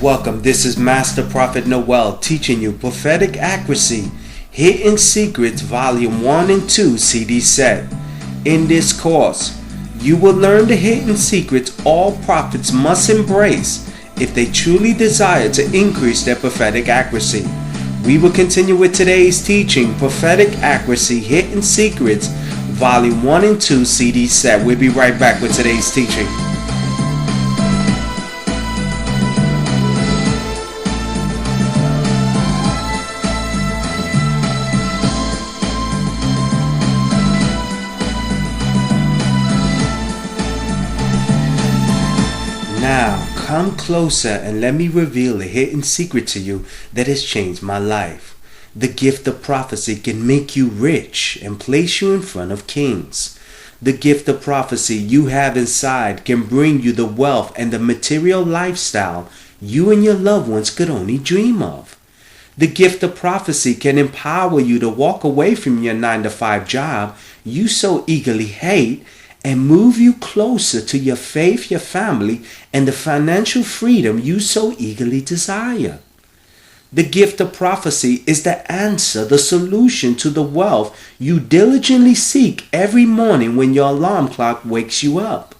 Welcome, this is Master Prophet Noel teaching you Prophetic Accuracy, Hidden Secrets, Volume 1 and 2 CD set. In this course, you will learn the hidden secrets all prophets must embrace if they truly desire to increase their prophetic accuracy. We will continue with today's teaching, Prophetic Accuracy, Hidden Secrets, Volume 1 and 2 CD set. We'll be right back with today's teaching. Now, come closer and let me reveal a hidden secret to you that has changed my life. The gift of prophecy can make you rich and place you in front of kings. The gift of prophecy you have inside can bring you the wealth and the material lifestyle you and your loved ones could only dream of. The gift of prophecy can empower you to walk away from your 9-to-5 job you so eagerly hate and move you closer to your faith, your family, and the financial freedom you so eagerly desire. The gift of prophecy is the answer, the solution to the wealth you diligently seek every morning when your alarm clock wakes you up.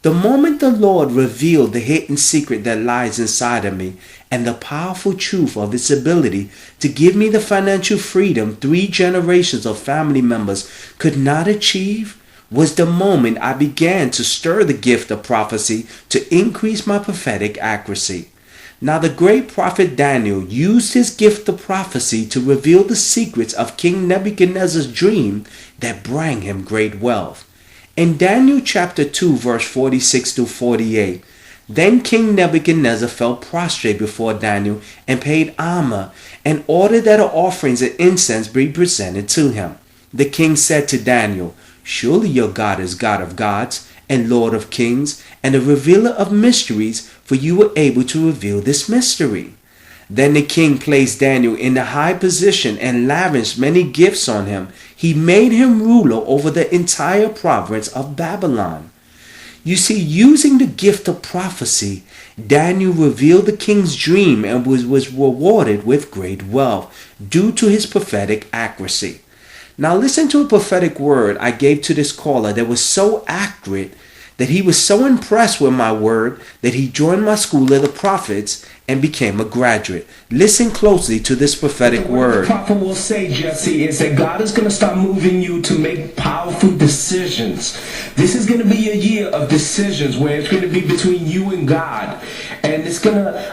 The moment the Lord revealed the hidden secret that lies inside of me and the powerful truth of its ability to give me the financial freedom 3 generations of family members could not achieve, was the moment I began to stir the gift of prophecy to increase my prophetic accuracy. Now the great prophet Daniel used his gift of prophecy to reveal the secrets of King Nebuchadnezzar's dream that brought him great wealth. In Daniel chapter 2 verse 46 to 48, then King Nebuchadnezzar fell prostrate before Daniel and paid honor and ordered that offerings and incense be presented to him. The king said to Daniel, "Surely your God is God of gods and Lord of kings and a revealer of mysteries, for you were able to reveal this mystery." Then the king placed Daniel in a high position and lavished many gifts on him. He made him ruler over the entire province of Babylon. You see, using the gift of prophecy, Daniel revealed the king's dream and was rewarded with great wealth due to his prophetic accuracy. Now listen to a prophetic word I gave to this caller that was so accurate that he was so impressed with my word that he joined my school of the prophets and became a graduate. Listen closely to this prophetic word. The prophet will say, Jesse, is that God is going to start moving you to make powerful decisions. This is going to be a year of decisions where it's going to be between you and God. And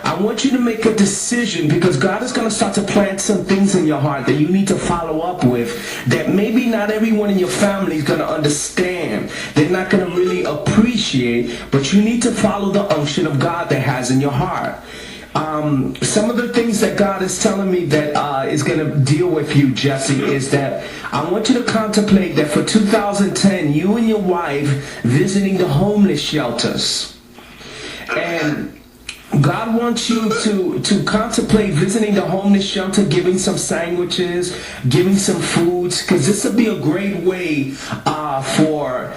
I want you to make a decision because God is going to start to plant some things in your heart that you need to follow up with that maybe not everyone in your family is going to understand. They're not going to really appreciate, but you need to follow the unction of God that has in your heart. Some of the things that God is telling me that is going to deal with you, Jesse, is that I want you to contemplate that for 2010, you and your wife visiting the homeless shelters. And God wants you to contemplate visiting the homeless shelter, giving some sandwiches, giving some foods, because this will be a great way for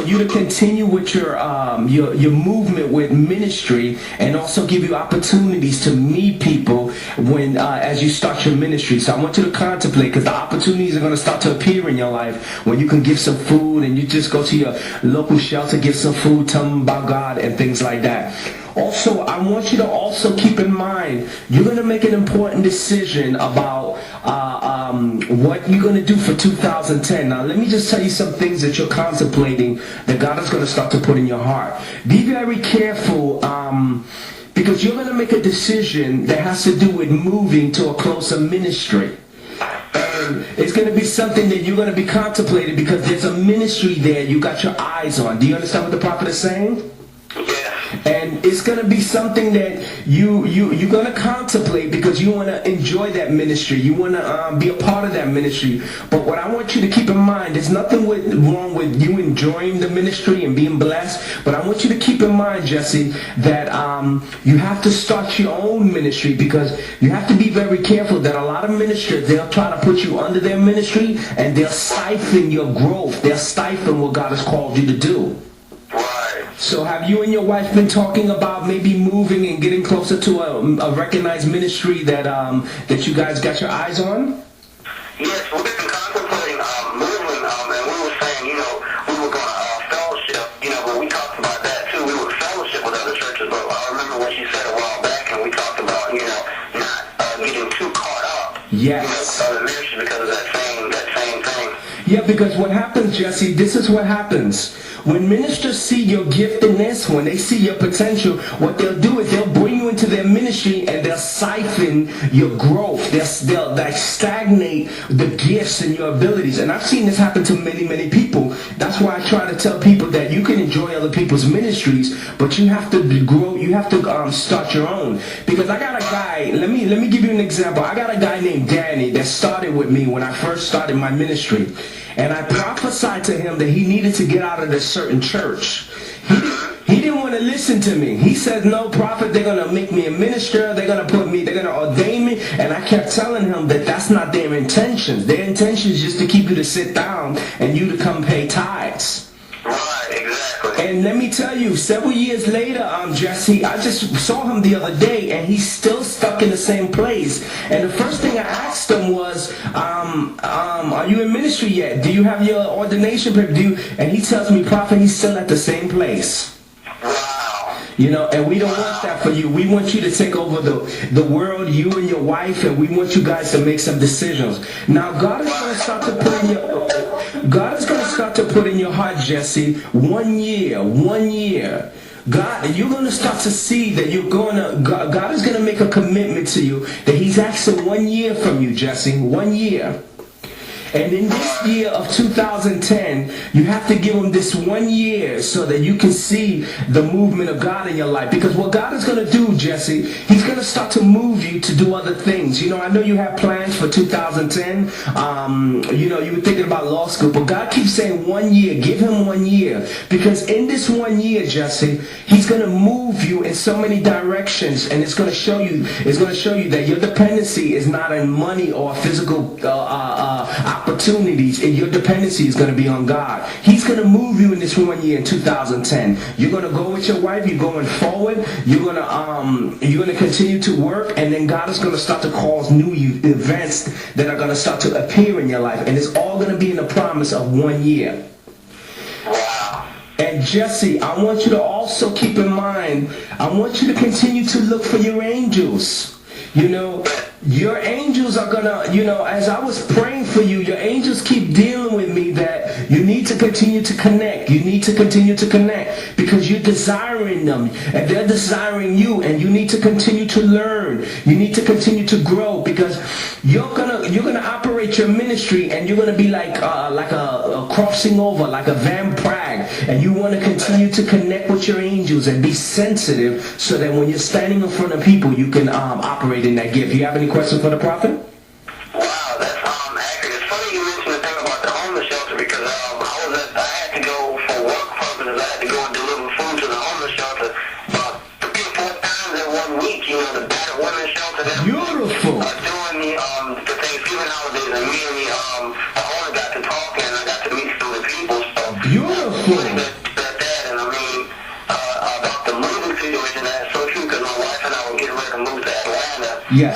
you to continue with your movement with ministry, and also give you opportunities to meet people when as you start your ministry. So I want you to contemplate, because the opportunities are going to start to appear in your life when you can give some food and you just go to your local shelter, give some food, tell them about God and things like that. Also, I want you to also keep in mind, you're going to make an important decision about what you're going to do for 2010. Now, let me just tell you some things that you're contemplating that God is going to start to put in your heart. Be very careful because you're going to make a decision that has to do with moving to a closer ministry. And it's going to be something that you're going to be contemplating because there's a ministry there you got your eyes on. Do you understand what the prophet is saying? And it's going to be something that you're going to contemplate because you want to enjoy that ministry. You want to be a part of that ministry. But what I want you to keep in mind, there's nothing wrong with you enjoying the ministry and being blessed. But I want you to keep in mind, Jesse, that you have to start your own ministry, because you have to be very careful that a lot of ministers, they'll try to put you under their ministry and they'll stifle your growth. They'll stifle what God has called you to do. Right. So have you and your wife been talking about maybe moving and getting closer to a recognized ministry that that you guys got your eyes on? Yes, we've been contemplating moving, and we were saying, we were going to fellowship, but we talked about that too. We would fellowship with other churches, but I remember what she said a while back, and we talked about, not getting too caught up. Yes. The ministry because of that same thing. Yeah, because what happens, Jesse, this is what happens. When ministers see your giftedness, when they see your potential, what they'll do is they'll bring you into their ministry and they'll siphon your growth. They'll like stagnate the gifts and your abilities. And I've seen this happen to many, many people. That's why I try to tell people that you can enjoy other people's ministries, but you have to grow. You have to start your own. Because I got a guy. Let me give you an example. I got a guy named Danny that started with me when I first started my ministry. And I prophesied to him that he needed to get out of this certain church. He didn't want to listen to me. He said, no, prophet, they're going to make me a minister. They're going to ordain me. And I kept telling him that that's not their intentions. Their intention is just to keep you to sit down and you to come pay tithes. Right, exactly. And let me tell you, several years later, Jesse, I just saw him the other day, and he's still stuck in the same place. And the first thing I asked him was, are you in ministry yet? Do you have your ordination paper? And he tells me, prophet, he's still at the same place. Wow. And we don't want that for you. We want you to take over the world, you and your wife, and we want you guys to make some decisions. Now, God is going to start to put in your heart, Jesse, 1 year. God, you're going to start to see that God is going to make a commitment to you that he's asking 1 year from you, Jesse, 1 year. And in this year of 2010, you have to give him this 1 year so that you can see the movement of God in your life. Because what God is going to do, Jesse, he's going to start to move you to do other things. I know you have plans for 2010. You were thinking about law school, but God keeps saying 1 year. Give him 1 year. Because in this 1 year, Jesse, he's going to move you in so many directions, and it's going to show you that your dependency is not in money or physical opportunities, and your dependency is going to be on God. He's going to move you in this 1 year in 2010. You're going to go with your wife. You're going forward. You're going to continue to work, and then God is going to start to cause new events that are going to start to appear in your life, and it's all going to be in the promise of 1 year. Wow. And Jesse, I want you to also keep in mind, I want you to continue to look for your angels. Your angels are gonna, as I was praying for you, your angels keep dealing with me that you need to continue to connect. You need to continue to connect because you're desiring them and they're desiring you, and you need to continue to learn. You need to continue to grow because you're gonna operate your ministry, and you're gonna be like a crossing over, like a Van Prague, and you want to continue to connect with your angels and be sensitive so that when you're standing in front of people, you can operate in that gift. You have any questions for the prophet? Wow, that's accurate. It's funny you mentioned the thing about the homeless shelter because I had to go for work purposes. I had to go and deliver food to the homeless shelter 3 or 4 times in 1 week. The battered women's shelter. Beautiful. During the Thanksgiving holidays, and me and the owner got to talking, and I got to meet some of the people. So beautiful. About the moving situation, that's so true because my wife and I were getting ready to move to Atlanta. Yes.